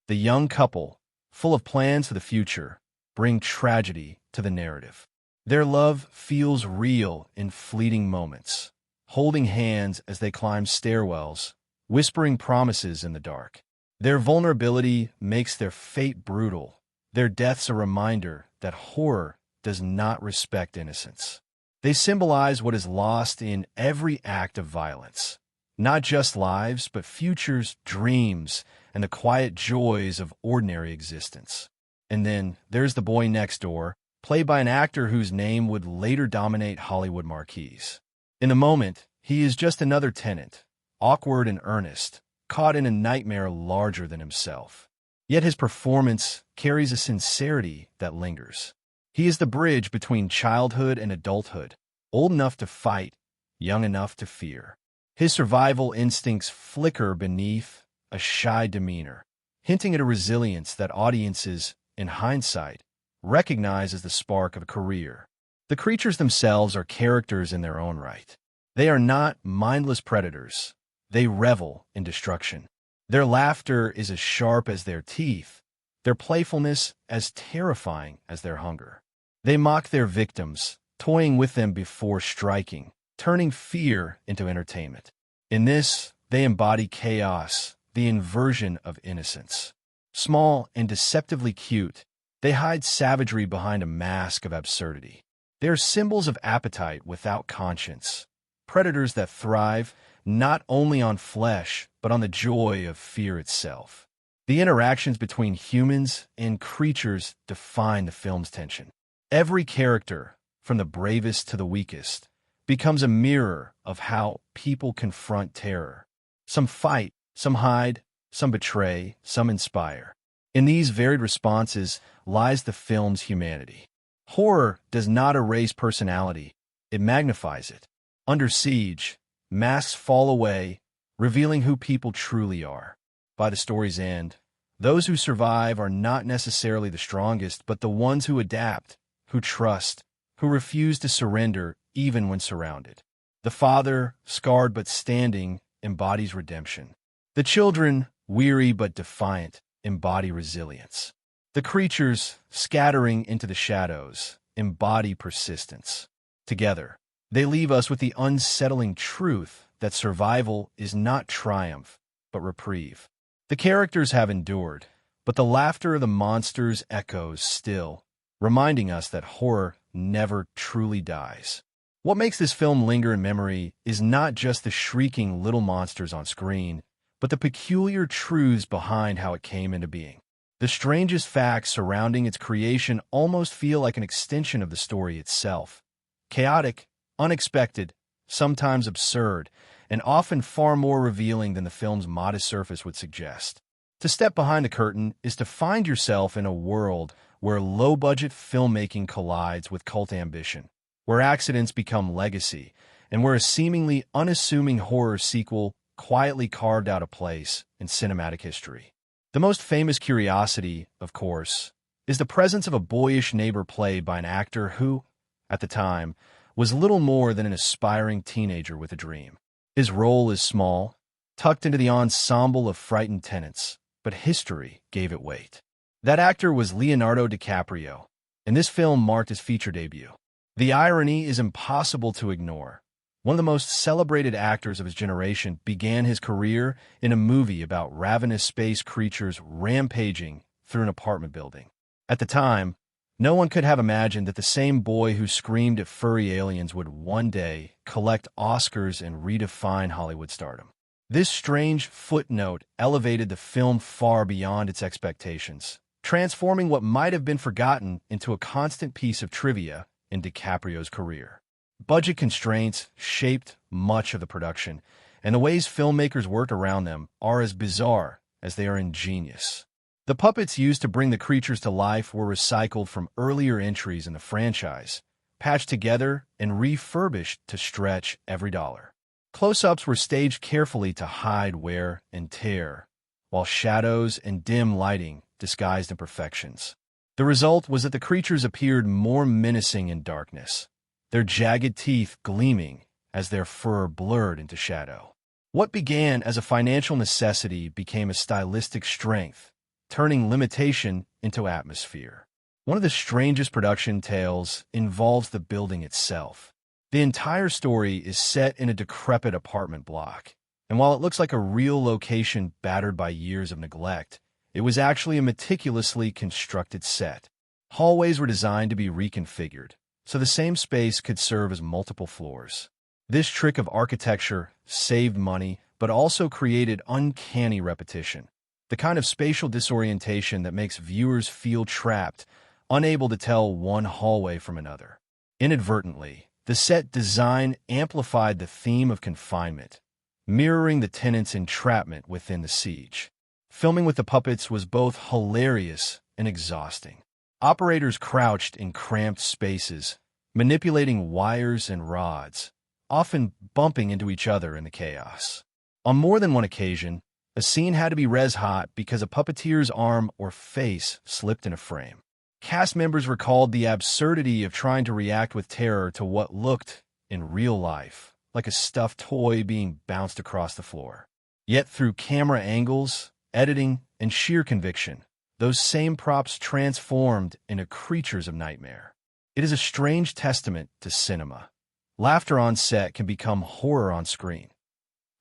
The young couple, full of plans for the future, bring tragedy to the narrative. Their love feels real in fleeting moments, holding hands as they climb stairwells, whispering promises in the dark. Their vulnerability makes their fate brutal, their deaths a reminder that horror does not respect innocence. They symbolize what is lost in every act of violence, not just lives, but futures, dreams, and the quiet joys of ordinary existence. And then there's the boy next door, played by an actor whose name would later dominate Hollywood marquees. In the moment, he is just another tenant, awkward and earnest, caught in a nightmare larger than himself. Yet his performance carries a sincerity that lingers. He is the bridge between childhood and adulthood, old enough to fight, young enough to fear. His survival instincts flicker beneath a shy demeanor, hinting at a resilience that audiences, in hindsight, recognize as the spark of a career. The creatures themselves are characters in their own right. They are not mindless predators. They revel in destruction. Their laughter is as sharp as their teeth, their playfulness as terrifying as their hunger. They mock their victims, toying with them before striking, turning fear into entertainment. In this, they embody chaos, the inversion of innocence. Small and deceptively cute, they hide savagery behind a mask of absurdity. They are symbols of appetite without conscience, predators that thrive not only on flesh, but on the joy of fear itself. The interactions between humans and creatures define the film's tension. Every character, from the bravest to the weakest, becomes a mirror of how people confront terror. Some fight, some hide, some betray, some inspire. In these varied responses lies the film's humanity. Horror does not erase personality, it magnifies it. Under Siege, masks fall away, revealing who people truly are. By the story's end, those who survive are not necessarily the strongest, but the ones who adapt, who trust, who refuse to surrender even when surrounded. The father, scarred but standing, embodies redemption. The children, weary but defiant, embody resilience. The creatures, scattering into the shadows, embody persistence. Together, they leave us with the unsettling truth that survival is not triumph, but reprieve. The characters have endured, but the laughter of the monsters echoes still, reminding us that horror never truly dies. What makes this film linger in memory is not just the shrieking little monsters on screen, but the peculiar truths behind how it came into being. The strangest facts surrounding its creation almost feel like an extension of the story itself. Chaotic, unexpected, sometimes absurd, and often far more revealing than the film's modest surface would suggest. To step behind the curtain is to find yourself in a world where low-budget filmmaking collides with cult ambition, where accidents become legacy, and where a seemingly unassuming horror sequel quietly carved out a place in cinematic history. The most famous curiosity, of course, is the presence of a boyish neighbor played by an actor who, at the time, was little more than an aspiring teenager with a dream. His role is small, tucked into the ensemble of frightened tenants, but history gave it weight. That actor was Leonardo DiCaprio, and this film marked his feature debut. The irony is impossible to ignore. One of the most celebrated actors of his generation began his career in a movie about ravenous space creatures rampaging through an apartment building. At the time, no one could have imagined that the same boy who screamed at furry aliens would one day collect Oscars and redefine Hollywood stardom. This strange footnote elevated the film far beyond its expectations, transforming what might have been forgotten into a constant piece of trivia in DiCaprio's career. Budget constraints shaped much of the production, and the ways filmmakers worked around them are as bizarre as they are ingenious. The puppets used to bring the creatures to life were recycled from earlier entries in the franchise, patched together and refurbished to stretch every dollar. Close-ups were staged carefully to hide wear and tear, while shadows and dim lighting disguised imperfections. The result was that the creatures appeared more menacing in darkness, their jagged teeth gleaming as their fur blurred into shadow. What began as a financial necessity became a stylistic strength, turning limitation into atmosphere. One of the strangest production tales involves the building itself. The entire story is set in a decrepit apartment block, and while it looks like a real location battered by years of neglect, it was actually a meticulously constructed set. Hallways were designed to be reconfigured, so the same space could serve as multiple floors. This trick of architecture saved money, but also created uncanny repetition, the kind of spatial disorientation that makes viewers feel trapped, unable to tell one hallway from another. Inadvertently, the set design amplified the theme of confinement, mirroring the tenants' entrapment within the siege. Filming with the puppets was both hilarious and exhausting. Operators crouched in cramped spaces, manipulating wires and rods, often bumping into each other in the chaos. On more than one occasion, a scene had to be res-hot because a puppeteer's arm or face slipped in a frame. Cast members recalled the absurdity of trying to react with terror to what looked, in real life, like a stuffed toy being bounced across the floor. Yet through camera angles, editing, and sheer conviction, those same props transformed into creatures of nightmare. It is a strange testament to cinema. Laughter on set can become horror on screen.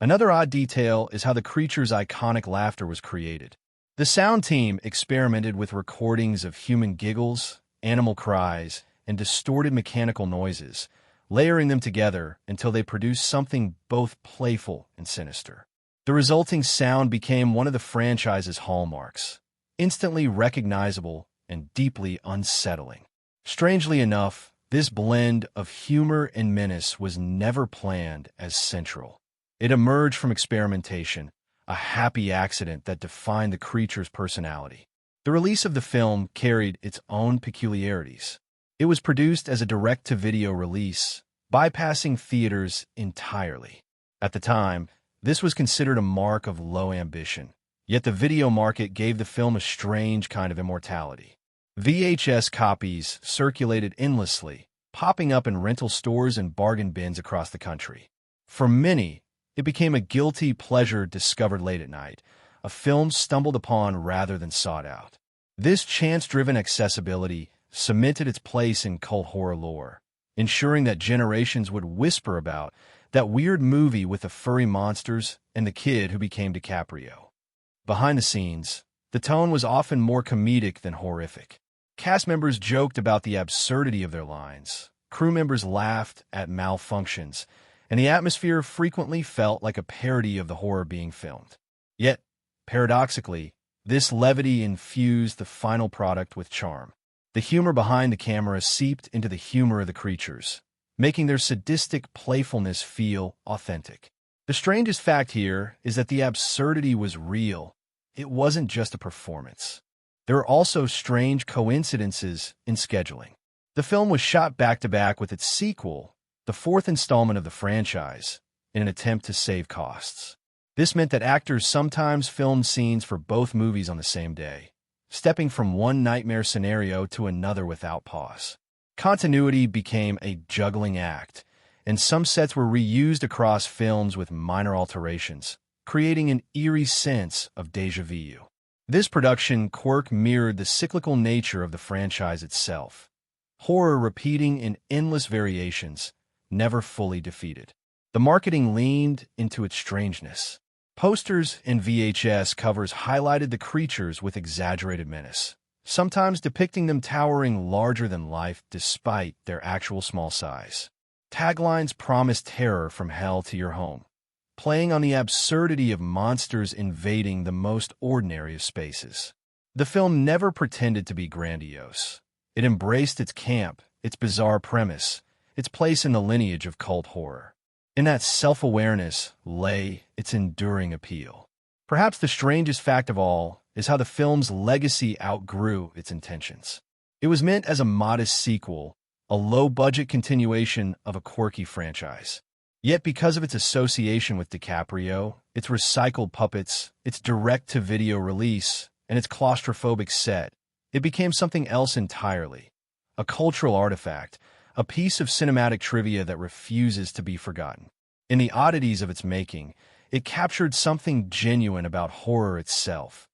Another odd detail is how the creature's iconic laughter was created. The sound team experimented with recordings of human giggles, animal cries, and distorted mechanical noises, layering them together until they produced something both playful and sinister. The resulting sound became one of the franchise's hallmarks, instantly recognizable and deeply unsettling. Strangely enough, this blend of humor and menace was never planned as central. It emerged from experimentation, a happy accident that defined the creature's personality. The release of the film carried its own peculiarities. It was produced as a direct-to-video release, bypassing theaters entirely. At the time, this was considered a mark of low ambition, yet the video market gave the film a strange kind of immortality. VHS copies circulated endlessly, popping up in rental stores and bargain bins across the country. For many, it became a guilty pleasure discovered late at night, a film stumbled upon rather than sought out. This chance-driven accessibility cemented its place in cult horror lore, ensuring that generations would whisper about that weird movie with the furry monsters and the kid who became DiCaprio. Behind the scenes, the tone was often more comedic than horrific. Cast members joked about the absurdity of their lines, crew members laughed at malfunctions, and the atmosphere frequently felt like a parody of the horror being filmed. Yet, paradoxically, this levity infused the final product with charm. The humor behind the camera seeped into the humor of the creatures, making their sadistic playfulness feel authentic. The strangest fact here is that the absurdity was real. It wasn't just a performance. There are also strange coincidences in scheduling. The film was shot back-to-back with its sequel, the fourth installment of the franchise, in an attempt to save costs. This meant that actors sometimes filmed scenes for both movies on the same day, stepping from one nightmare scenario to another without pause. Continuity became a juggling act, and some sets were reused across films with minor alterations, creating an eerie sense of déjà vu. This production quirk mirrored the cyclical nature of the franchise itself, horror repeating in endless variations, never fully defeated. The marketing leaned into its strangeness. Posters and VHS covers highlighted the creatures with exaggerated menace, sometimes depicting them towering larger than life despite their actual small size. Taglines promised terror from hell to your home, playing on the absurdity of monsters invading the most ordinary of spaces. The film never pretended to be grandiose. It embraced its camp, its bizarre premise, its place in the lineage of cult horror. In that self-awareness lay its enduring appeal. Perhaps the strangest fact of all is how the film's legacy outgrew its intentions. It was meant as a modest sequel, a low-budget continuation of a quirky franchise. Yet because of its association with DiCaprio, its recycled puppets, its direct-to-video release, and its claustrophobic set, it became something else entirely. A cultural artifact, a piece of cinematic trivia that refuses to be forgotten. In the oddities of its making, it captured something genuine about horror itself.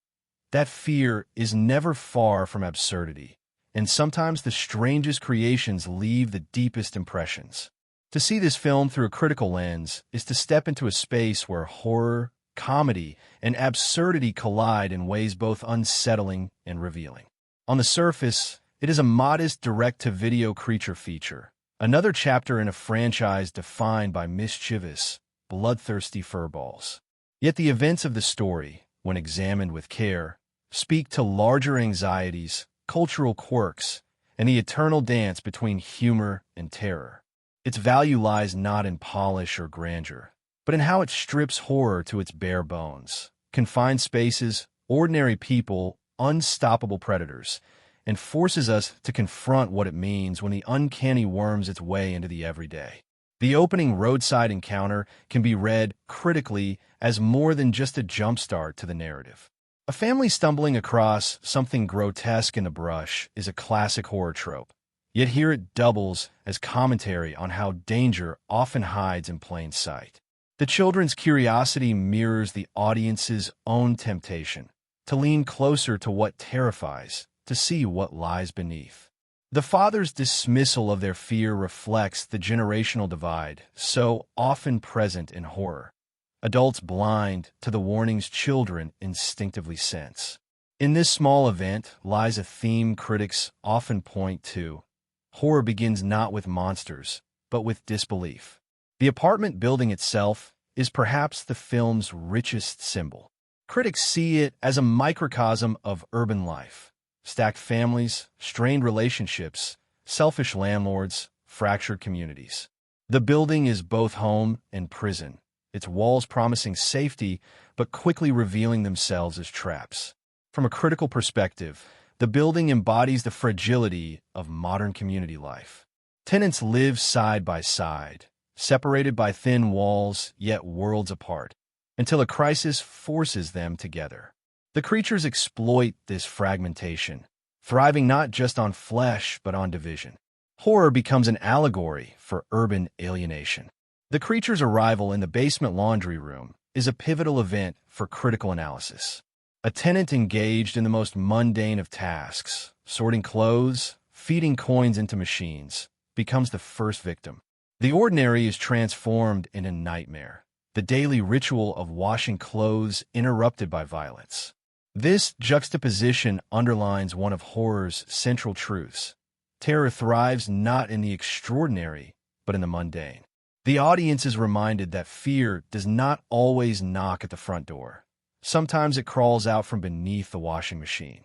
That fear is never far from absurdity, and sometimes the strangest creations leave the deepest impressions. To see this film through a critical lens is to step into a space where horror, comedy, and absurdity collide in ways both unsettling and revealing. On the surface, it is a modest direct-to-video creature feature, another chapter in a franchise defined by mischievous, bloodthirsty furballs. Yet the events of the story, when examined with care, speak to larger anxieties, cultural quirks, and the eternal dance between humor and terror. Its value lies not in polish or grandeur, but in how it strips horror to its bare bones, confined spaces, ordinary people, unstoppable predators, and forces us to confront what it means when the uncanny worms its way into the everyday. The opening roadside encounter can be read critically as more than just a jumpstart to the narrative. A family stumbling across something grotesque in the brush is a classic horror trope, yet here it doubles as commentary on how danger often hides in plain sight. The children's curiosity mirrors the audience's own temptation to lean closer to what terrifies, to see what lies beneath. The father's dismissal of their fear reflects the generational divide so often present in horror. Adults blind to the warnings children instinctively sense. In this small event lies a theme critics often point to. Horror begins not with monsters, but with disbelief. The apartment building itself is perhaps the film's richest symbol. Critics see it as a microcosm of urban life. Stacked families, strained relationships, selfish landlords, fractured communities. The building is both home and prison, its walls promising safety but quickly revealing themselves as traps. From a critical perspective, the building embodies the fragility of modern community life. Tenants live side by side, separated by thin walls, yet worlds apart, until a crisis forces them together. The creatures exploit this fragmentation, thriving not just on flesh but on division. Horror becomes an allegory for urban alienation. The creature's arrival in the basement laundry room is a pivotal event for critical analysis. A tenant engaged in the most mundane of tasks, sorting clothes, feeding coins into machines, becomes the first victim. The ordinary is transformed in a nightmare, the daily ritual of washing clothes interrupted by violence. This juxtaposition underlines one of horror's central truths. Terror thrives not in the extraordinary, but in the mundane. The audience is reminded that fear does not always knock at the front door. Sometimes it crawls out from beneath the washing machine.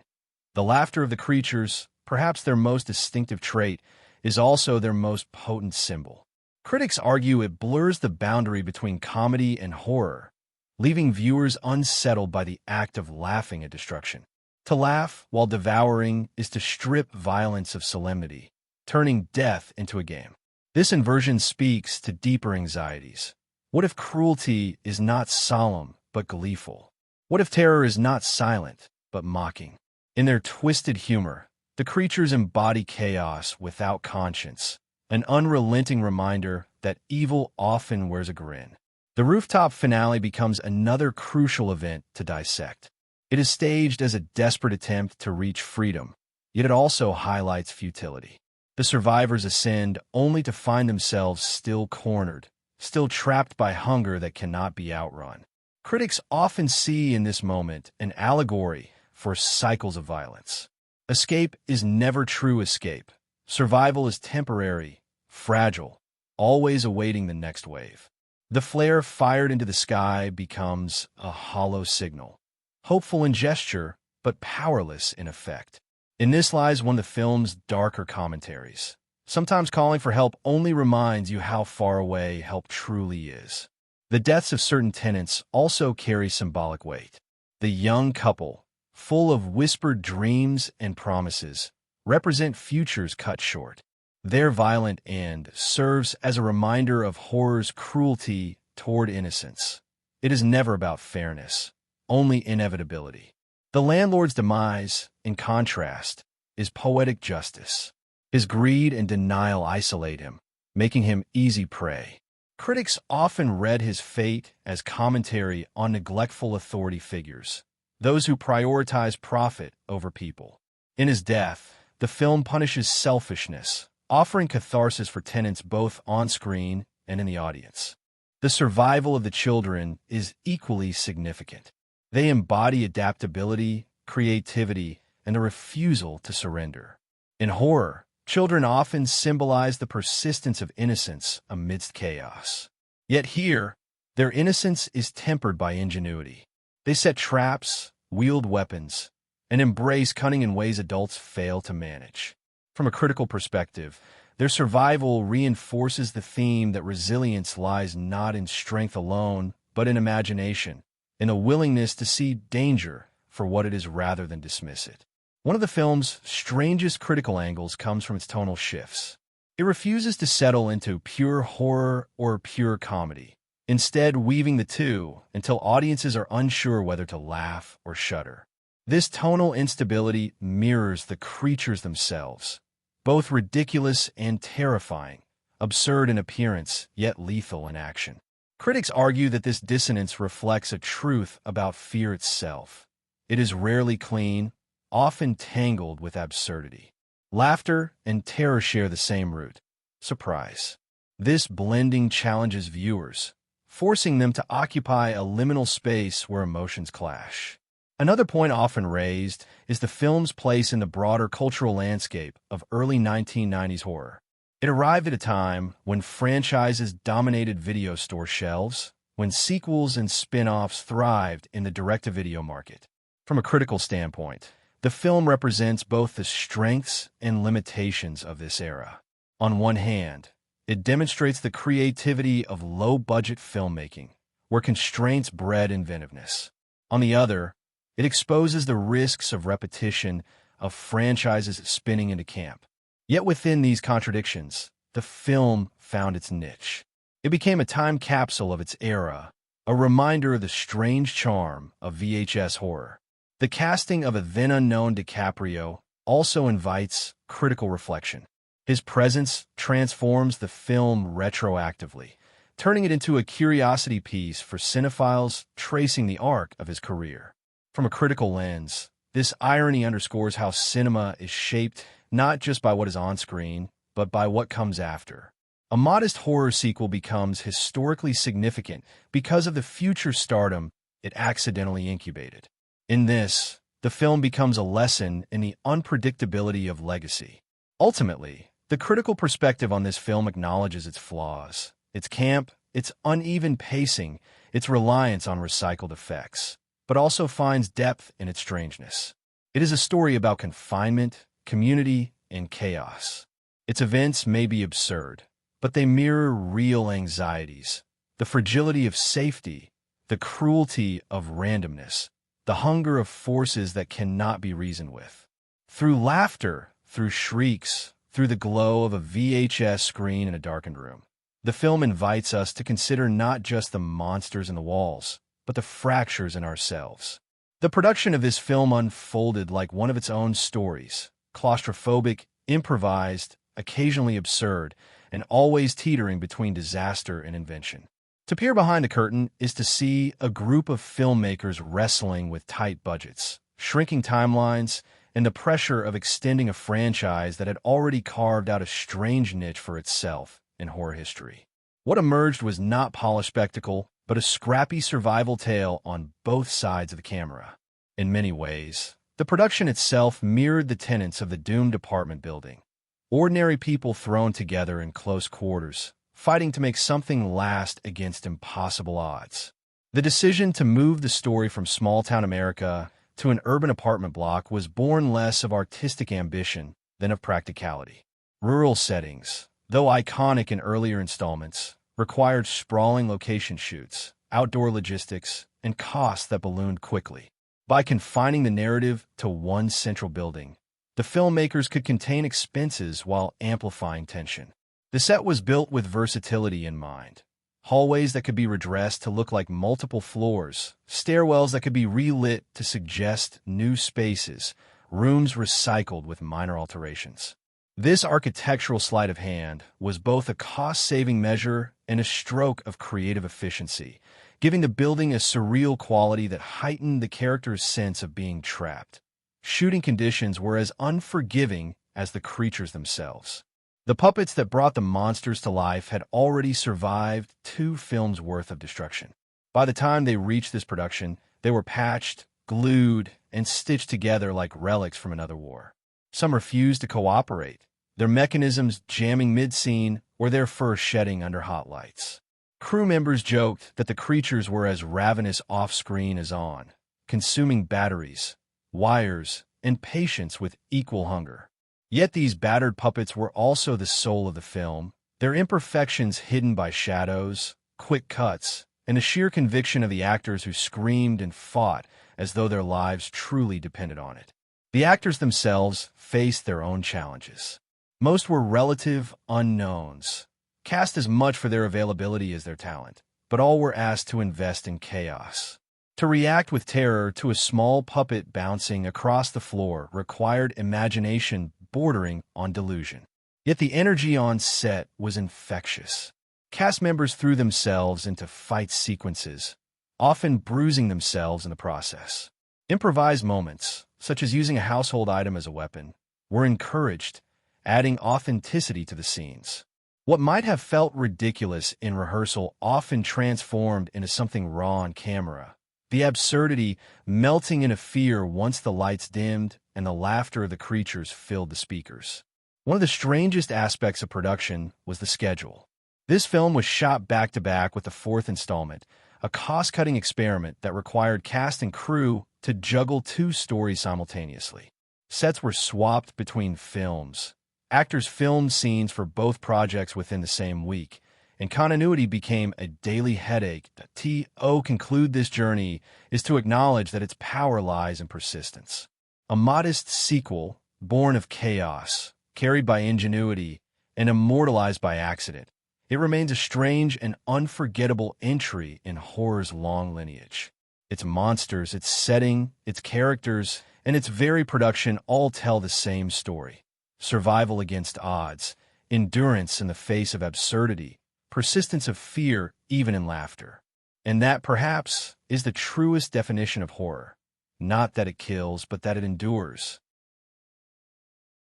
The laughter of the creatures, perhaps their most distinctive trait, is also their most potent symbol. Critics argue it blurs the boundary between comedy and horror, leaving viewers unsettled by the act of laughing at destruction. To laugh while devouring is to strip violence of solemnity, turning death into a game. This inversion speaks to deeper anxieties. What if cruelty is not solemn but gleeful? What if terror is not silent but mocking? In their twisted humor, the creatures embody chaos without conscience, an unrelenting reminder that evil often wears a grin. The rooftop finale becomes another crucial event to dissect. It is staged as a desperate attempt to reach freedom, yet it also highlights futility. The survivors ascend only to find themselves still cornered, still trapped by hunger that cannot be outrun. Critics often see in this moment an allegory for cycles of violence. Escape is never true escape. Survival is temporary, fragile, always awaiting the next wave. The flare fired into the sky becomes a hollow signal, hopeful in gesture, but powerless in effect. In this lies one of the film's darker commentaries. Sometimes calling for help only reminds you how far away help truly is. The deaths of certain tenants also carry symbolic weight. The young couple, full of whispered dreams and promises, represent futures cut short. Their violent end serves as a reminder of horror's cruelty toward innocence. It is never about fairness, only inevitability. The landlord's demise, in contrast, is poetic justice. His greed and denial isolate him, making him easy prey. Critics often read his fate as commentary on neglectful authority figures, those who prioritize profit over people. In his death, the film punishes selfishness, offering catharsis for tenants both on-screen and in the audience. The survival of the children is equally significant. They embody adaptability, creativity, and a refusal to surrender. In horror, children often symbolize the persistence of innocence amidst chaos. Yet here, their innocence is tempered by ingenuity. They set traps, wield weapons, and embrace cunning in ways adults fail to manage. From a critical perspective, their survival reinforces the theme that resilience lies not in strength alone, but in imagination, in a willingness to see danger for what it is rather than dismiss it. One of the film's strangest critical angles comes from its tonal shifts. It refuses to settle into pure horror or pure comedy, instead weaving the two until audiences are unsure whether to laugh or shudder. This tonal instability mirrors the creatures themselves, both ridiculous and terrifying, absurd in appearance, yet lethal in action. Critics argue that this dissonance reflects a truth about fear itself. It is rarely clean, often tangled with absurdity. Laughter and terror share the same root: surprise. This blending challenges viewers, forcing them to occupy a liminal space where emotions clash. Another point often raised is the film's place in the broader cultural landscape of early 1990s horror. It arrived at a time when franchises dominated video store shelves, when sequels and spin-offs thrived in the direct-to-video market. From a critical standpoint, the film represents both the strengths and limitations of this era. On one hand, it demonstrates the creativity of low-budget filmmaking, where constraints bred inventiveness. On the other, it exposes the risks of repetition, of franchises spinning into camp. Yet within these contradictions, the film found its niche. It became a time capsule of its era, a reminder of the strange charm of VHS horror. The casting of a then-unknown DiCaprio also invites critical reflection. His presence transforms the film retroactively, turning it into a curiosity piece for cinephiles tracing the arc of his career. From a critical lens, this irony underscores how cinema is shaped not just by what is on screen, but by what comes after. A modest horror sequel becomes historically significant because of the future stardom it accidentally incubated. In this, the film becomes a lesson in the unpredictability of legacy. Ultimately, the critical perspective on this film acknowledges its flaws, its camp, its uneven pacing, its reliance on recycled effects, but also finds depth in its strangeness. It is a story about confinement, community, and chaos. Its events may be absurd, but they mirror real anxieties, the fragility of safety, the cruelty of randomness, the hunger of forces that cannot be reasoned with. Through laughter, through shrieks, through the glow of a VHS screen in a darkened room, the film invites us to consider not just the monsters in the walls, but the fractures in ourselves. The production of this film unfolded like one of its own stories, claustrophobic, improvised, occasionally absurd, and always teetering between disaster and invention. To peer behind the curtain is to see a group of filmmakers wrestling with tight budgets, shrinking timelines, and the pressure of extending a franchise that had already carved out a strange niche for itself in horror history. What emerged was not polished spectacle, but a scrappy survival tale on both sides of the camera. In many ways, the production itself mirrored the tenets of the doomed apartment building. Ordinary people thrown together in close quarters, fighting to make something last against impossible odds. The decision to move the story from small-town America to an urban apartment block was born less of artistic ambition than of practicality. Rural settings, though iconic in earlier installments, required sprawling location shoots, outdoor logistics, and costs that ballooned quickly. By confining the narrative to one central building, the filmmakers could contain expenses while amplifying tension. The set was built with versatility in mind. Hallways that could be redressed to look like multiple floors, stairwells that could be relit to suggest new spaces, rooms recycled with minor alterations. This architectural sleight of hand was both a cost-saving measure and a stroke of creative efficiency, giving the building a surreal quality that heightened the character's sense of being trapped. Shooting conditions were as unforgiving as the creatures themselves. The puppets that brought the monsters to life had already survived 2 films' worth of destruction. By the time they reached this production, they were patched, glued, and stitched together like relics from another war. Some refused to cooperate, their mechanisms jamming mid-scene or their fur shedding under hot lights. Crew members joked that the creatures were as ravenous off-screen as on, consuming batteries, wires, and patience with equal hunger. Yet these battered puppets were also the soul of the film, their imperfections hidden by shadows, quick cuts, and a sheer conviction of the actors who screamed and fought as though their lives truly depended on it. The actors themselves faced their own challenges. Most were relative unknowns, cast as much for their availability as their talent, but all were asked to invest in chaos. To react with terror to a small puppet bouncing across the floor required imagination bordering on delusion. Yet the energy on set was infectious. Cast members threw themselves into fight sequences, often bruising themselves in the process. Improvised moments, such as using a household item as a weapon, were encouraged, adding authenticity to the scenes. What might have felt ridiculous in rehearsal often transformed into something raw on camera, the absurdity melting into fear once the lights dimmed and the laughter of the creatures filled the speakers. One of the strangest aspects of production was the schedule. This film was shot back-to-back with the 4th installment, a cost-cutting experiment that required cast and crew to juggle 2 stories simultaneously. Sets were swapped between films. Actors filmed scenes for both projects within the same week, and continuity became a daily headache. To conclude this journey is to acknowledge that its power lies in persistence. A modest sequel, born of chaos, carried by ingenuity, and immortalized by accident, It remains a strange and unforgettable entry in horror's long lineage. Its monsters, its setting, its characters, and its very production all tell the same story. Survival against odds, endurance in the face of absurdity, persistence of fear even in laughter. And that, perhaps, is the truest definition of horror. Not that it kills, but that it endures.